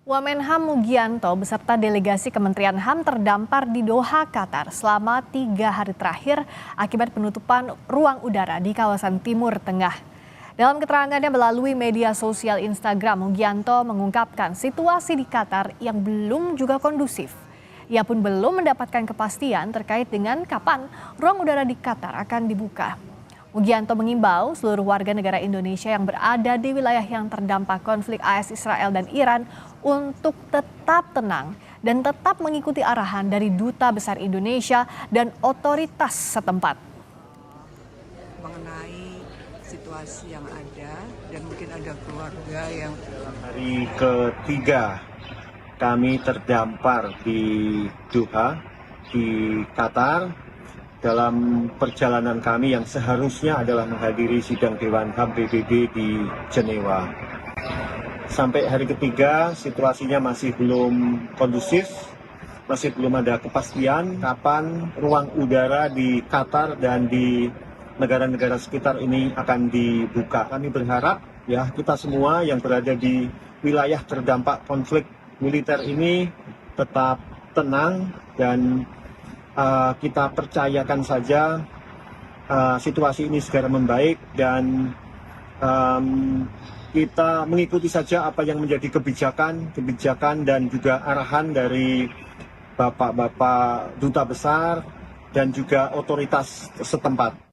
Wamenhan Mugianto beserta delegasi Kementerian HAM terdampar di Doha, Qatar selama 3 hari terakhir akibat penutupan ruang udara di kawasan Timur Tengah. Dalam keterangannya melalui media sosial Instagram, Mugianto mengungkapkan situasi di Qatar yang belum juga kondusif. Ia pun belum mendapatkan kepastian terkait dengan kapan ruang udara di Qatar akan dibuka. Mugianto mengimbau seluruh warga negara Indonesia yang berada di wilayah yang terdampak konflik AS Israel dan Iran untuk tetap tenang dan tetap mengikuti arahan dari Duta Besar Indonesia dan otoritas setempat. Mengenai situasi yang ada dan mungkin ada keluarga yang hari ketiga kami terdampar di Doha, di Qatar. Dalam perjalanan kami yang seharusnya adalah menghadiri sidang Dewan HAM PBB di Jenewa. Sampai hari ketiga situasinya masih belum kondusif, masih belum ada kepastian kapan ruang udara di Qatar dan di negara-negara sekitar ini akan dibuka. Kami berharap ya kita semua yang berada di wilayah terdampak konflik militer ini tetap tenang dan kita percayakan saja situasi ini segera membaik dan kita mengikuti saja apa yang menjadi kebijakan dan juga arahan dari Bapak-Bapak Duta Besar dan juga otoritas setempat.